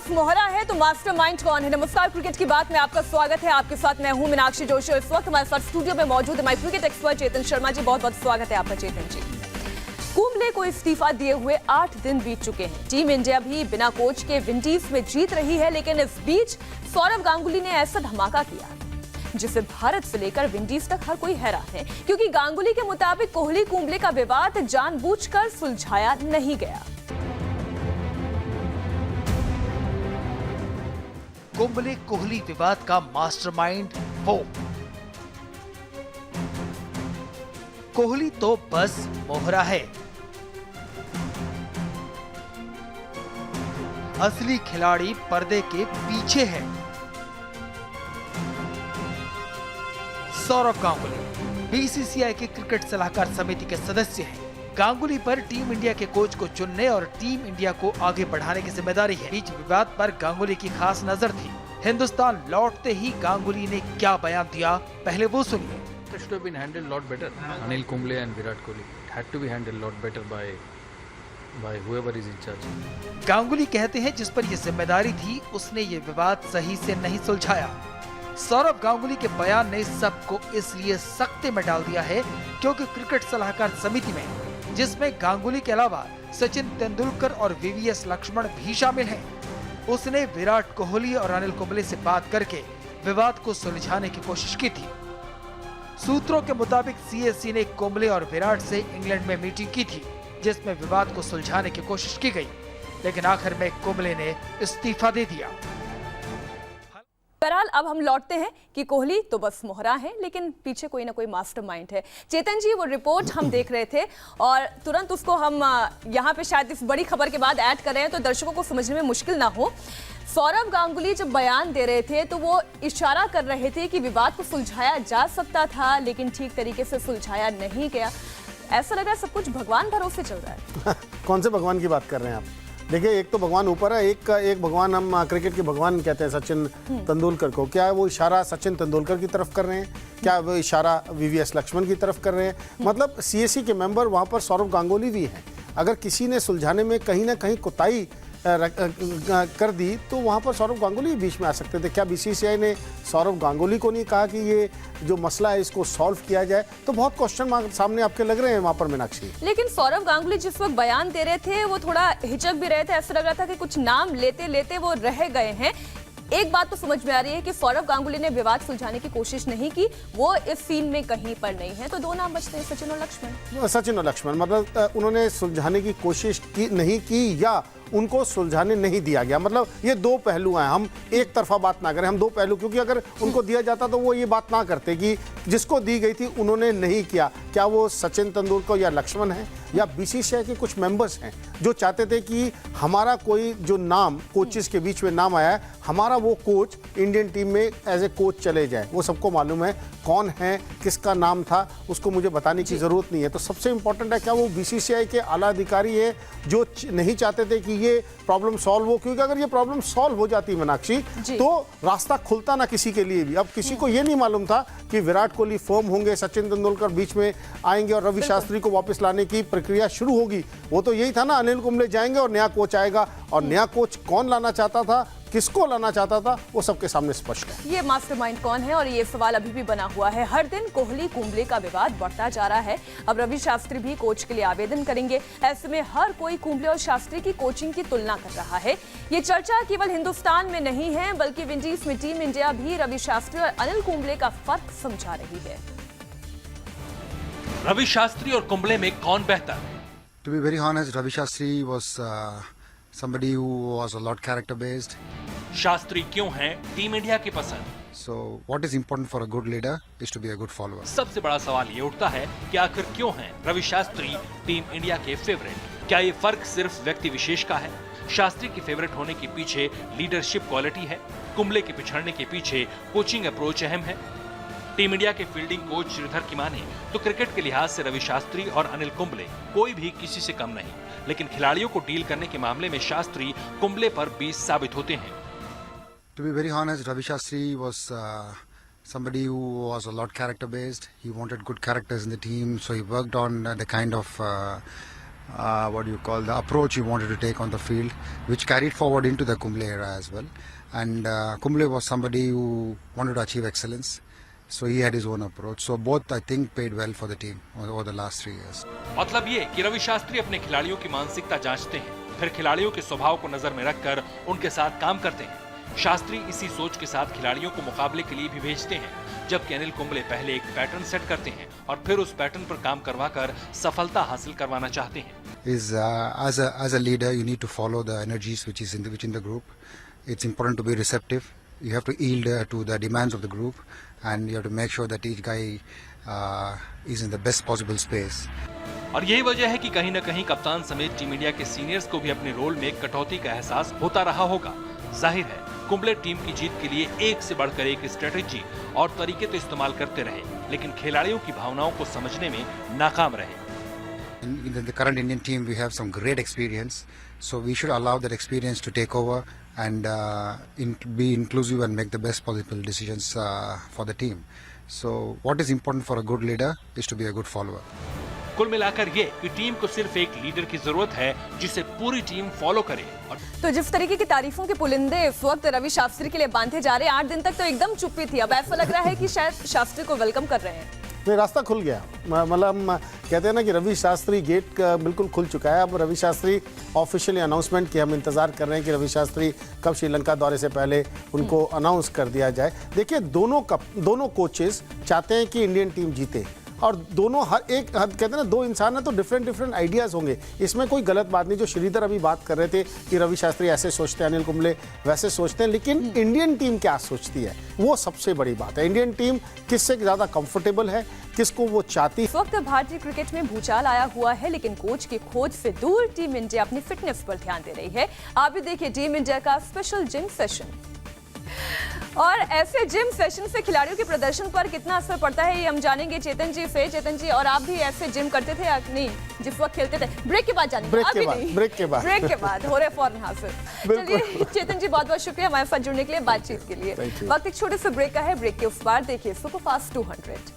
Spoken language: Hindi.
बस मोहरा है तो मास्टरमाइंड कौन है। नमस्कार, क्रिकेट की बात में आपका स्वागत है। आपके साथ मैं हूं मीनाक्षी जोशी। इस वक्त हमारे साथ स्टूडियो में मौजूद है my cricket expert Chetan Sharma ji. बहुत बहुत स्वागत है आपका चेतन जी। कुंबले को इस्तीफा दिए हुए 8 दिन बीत चुके हैं। टीम इंडिया भी बिना कोच के विंडीज में जीत रही है, लेकिन इस बीच सौरव गांगुली ने ऐसा धमाका किया जिसे भारत से लेकर विंडीज तक हर कोई हैरान है, क्योंकि गांगुली के मुताबिक कोहली कुंबले का विवाद जानबूझकर सुलझाया नहीं गया। कुंबले कोहली विवाद का मास्टरमाइंड वो। कोहली तो बस मोहरा है, असली खिलाड़ी पर्दे के पीछे है। सौरव गांगुली बीसीसीआई के क्रिकेट सलाहकार समिति के सदस्य हैं। गांगुली पर टीम इंडिया के कोच को चुनने और टीम इंडिया को आगे बढ़ाने की जिम्मेदारी है। बीच विवाद पर गांगुली की खास नजर थी। हिंदुस्तान लौटते ही गांगुली ने क्या बयान दिया, पहले वो सुनिए। It should have been handled lot better. Anil Kumble and Virat Kohli. It had to be handled lot better by whoever is in charge. Ganguly कहते हैं जिस पर ये जिम्मेदारी थी उसने ये विवाद सही से नहीं सुलझाया। सौरव गांगुली के बयान ने सबको इसलिए सख्ते में डाल दिया है क्योंकि क्रिकेट सलाहकार समिति में, जिसमें गांगुली के अलावा सचिन तेंदुलकर और वीवीएस लक्ष्मण भी शामिल हैं, उसने विराट कोहली और अनिल कुंबले से बात करके विवाद को सुलझाने की कोशिश की थी। सूत्रों के मुताबिक सीएससी ने कुंबले और विराट से इंग्लैंड में मीटिंग की थी, जिसमें विवाद को सुलझाने की कोशिश की गई, लेकिन आखिर में कुंबले ने इस्तीफा दे दिया। बहरहाल अब हम लौटते हैं कि कोहली तो बस मोहरा है, लेकिन पीछे कोई ना कोई मास्टरमाइंड है। चेतन जी, वो रिपोर्ट हम देख रहे थे और तुरंत उसको हम यहाँ पे शायद इस बड़ी खबर के बाद ऐड कर रहे हैं तो दर्शकों को समझने में मुश्किल ना हो। सौरव गांगुली जब बयान दे रहे थे तो वो इशारा कर रहे थे कि विवाद को सुलझाया जा सकता था, लेकिन ठीक तरीके से सुलझाया नहीं गया। ऐसा लगा सब कुछ भगवान भरोसे चल रहा है। कौन से भगवान की बात कर रहे हैं आप? देखिए, एक तो भगवान ऊपर है, एक भगवान हम क्रिकेट के भगवान कहते हैं सचिन तेंदुलकर को। क्या वो इशारा सचिन तेंदुलकर की तरफ कर रहे हैं? क्या वो इशारा वीवीएस लक्ष्मण की तरफ कर रहे हैं? मतलब सीएससी के मेंबर वहाँ पर सौरव गांगुली भी हैं। अगर किसी ने सुलझाने में कहीं ना कहीं कोताही कर दी तो वहाँ पर सौरव गांगुली बीच में आ सकते थे। क्या बीसीसीआई ने सौरव गांगुली को नहीं कहा कि ये जो मसला है इसको सॉल्व किया जाए? तो बहुत क्वेश्चन मार्क सामने आपके लग रहे हैं वहाँ पर मीनाक्षी। लेकिन सौरव गांगुली जिस वक्त बयान दे रहे थे वो थोड़ा हिचक भी रहे थे। ऐसा लग रहा था कि कुछ नाम लेते लेते वो रह गए हैं। एक बात तो समझ में आ रही है कि सौरव गांगुली ने विवाद सुलझाने की कोशिश नहीं की, वो इस सीन में कहीं पर नहीं है। तो दो नाम बचते हैं, सचिन और लक्ष्मण। सचिन और लक्ष्मण मतलब उन्होंने सुलझाने की कोशिश की नहीं की या उनको सुलझाने नहीं दिया गया। मतलब ये दो पहलू हैं, हम एक तरफा बात ना करें, हम दो पहलू, क्योंकि अगर उनको दिया जाता तो वो ये बात ना करते कि जिसको दी गई थी उन्होंने नहीं किया। क्या वो सचिन तेंदुलकर या लक्ष्मण है या बीसीसीआई के कुछ मेंबर्स हैं जो चाहते थे कि हमारा कोई जो नाम कोचेस के बीच में नाम आया है, हमारा वो कोच इंडियन टीम में एज ए कोच चले जाए। वो सबको मालूम है कौन है, किसका नाम था, उसको मुझे बताने की ज़रूरत नहीं है। तो सबसे इंपॉर्टेंट है क्या वो बीसीसीआई के आला अधिकारी है जो नहीं चाहते थे कि ये प्रॉब्लम सॉल्व हो? क्योंकि अगर ये प्रॉब्लम सॉल्व हो जाती मीनाक्षी तो रास्ता खुलता ना किसी के लिए भी। अब किसी को ये नहीं मालूम था कि विराट कोहली फॉर्म होंगे, सचिन तेंदुलकर बीच में आएंगे और रवि शास्त्री को वापस लाने की प्रक्रिया शुरू होगी। वो तो यही था ना, अनिल कुंबले जाएंगे और नया कोच आएगा। और नया कोच कौन लाना चाहता था, किसको लाना चाहता था, वो सबके सामने स्पष्ट है। ये मास्टरमाइंड कौन है, और ये सवाल अभी भी बना हुआ है। हर दिन कोहली कुंबले का विवाद बढ़ता जा रहा है। अब रवि शास्त्री भी कोच के लिए आवेदन करेंगे। ऐसे में हर कोई कुंबले और शास्त्री की कोचिंग की तुलना कर रहा है। ये चर्चा केवल हिंदुस्तान में नहीं है, बल्कि विंडीज में टीम इंडिया भी रवि शास्त्री और अनिल कुंबले का फर्क समझा रही है। रवि शास्त्री और कुंबले में कौन बेहतर? To be very honest, Ravi Shastri was somebody who was a lot character based. Shastri क्यों हैं टीम इंडिया की पसंद? So what is important for a good leader is to be a good follower. सबसे बड़ा सवाल ये उठता है कि आखिर क्यों हैं रवि शास्त्री टीम इंडिया के फेवरेट? क्या ये फर्क सिर्फ व्यक्ति विशेष का है? शास्त्री की फेवरेट होने के पीछे लीडरशिप क्वालिटी है, कुंबले के पिछड़ने के पीछे कोचिंग अप्रोच अहम है। टीम इंडिया के फील्डिंग कोच श्रीधर की माने तो क्रिकेट के लिहाज से रवि शास्त्री और अनिल कुंबले कोई भी किसी से कम नहीं, लेकिन खिलाड़ियों को डील करने के मामले में शास्त्री कुंबले पर 20 साबित होते हैं। To be very honest, Ravi Shastri was somebody who was a lot character based. He wanted good characters in the team, so he worked on the kind of what do you call, the approach he wanted to take on the field, which carried forward into the Kumble era as well. And Kumble was somebody who wanted to achieve excellence, so he had his own approach. So both, I think, paid well for the team over the last 3 years. मतलब ये कि रवि शास्त्री अपने खिलाड़ियों की मानसिकता जांचते हैं, फिर खिलाड़ियों के स्वभाव को नजर में रखकर उनके साथ काम करते हैं। शास्त्री इसी सोच के साथ खिलाड़ियों को मुकाबले के लिए भी भेजते हैं, जबकि अनिल कुंबले पहले एक पैटर्न सेट करते हैं और फिर उस पैटर्न पर काम करवाकर सफलता हासिल करवाना चाहते हैं। As a leader, you need to follow the energies which is in the group. It's important to be receptive. You have to yield to the demands of the group, and you have to make sure that each guy is in the best possible space. और यही वजह है कि कहीं न कहीं कप्तान समेत टीम इंडिया के सीनियर्स को भी अपने रोल में कटौती का एहसास होता रहा होगा। जाहिर है कुंबले टीम की जीत के लिए एक से बढ़कर एक स्ट्रेटेजी और तरीके तो इस्तेमाल करते रहे, लेकिन खिलाड़ियों की भावनाओं को समझने में नाकाम रहे। In the current Indian team, we have some great experience, so we should allow that experience to take over and be inclusive and make the best possible decisions for the team. So what is important for a good leader is to be a good follower. कुल मिलाकर ये कि टीम को सिर्फ एक लीडर की जरूरत है जिसे पूरी टीम फॉलो करे। तो जिस तरीके की तारीफों के पुलिंदे इस वक्त रवि शास्त्री के लिए बांधे जा रहे हैं, 8 दिन तक तो एकदम चुप्पी थी, अब ऐसा लग रहा है कि शायद शास्त्री को वेलकम कर रहे हैं। नहीं, रास्ता खुल गया। मतलब कहते हैं ना कि रवि शास्त्री गेट बिल्कुल खुल चुका है। अब रवि शास्त्री ऑफिशियली अनाउंसमेंट की हम इंतजार कर रहे हैं कि रवि शास्त्री कब श्रीलंका दौरे से पहले उनको अनाउंस कर दिया जाए। देखिए, दोनों कोचेस चाहते हैं कि इंडियन टीम जीते, और दोनों हर एक कहते हैं ना, दो इंसान है तो डिफरेंट आइडियाज होंगे, इसमें कोई गलत बात नहीं। जो श्रीधर अभी बात कर रहे थे कि रवि शास्त्री ऐसे सोचते हैं, अनिल कुंबले वैसे सोचते हैं, लेकिन इंडियन टीम क्या सोचती है वो सबसे बड़ी बात है। इंडियन टीम किससे ज़्यादा कंफर्टेबल है, किसको वो चाहती है। इस वक्त भारतीय क्रिकेट में भूचाल आया हुआ है, लेकिन कोच की खोज से दूर टीम इंडिया अपनी फिटनेस पर ध्यान दे रही है। आप भी देखिए टीम इंडिया का स्पेशल जिम सेशन, और ऐसे जिम सेशन से खिलाड़ियों के प्रदर्शन पर कितना असर पड़ता है ये हम जानेंगे चेतन जी से। चेतन जी, और आप भी ऐसे जिम करते थे या नहीं जिस वक्त खेलते थे? ब्रेक के बाद जानेंगे। ब्रेक के बाद हो रहे फौरन हासिल। चलिए चेतन जी, बहुत बहुत शुक्रिया हमारे साथ जुड़ने के लिए, बातचीत के लिए। वक्त एक छोटे से ब्रेक का है, ब्रेक के उस पार देखिए सुपरफास्ट 200।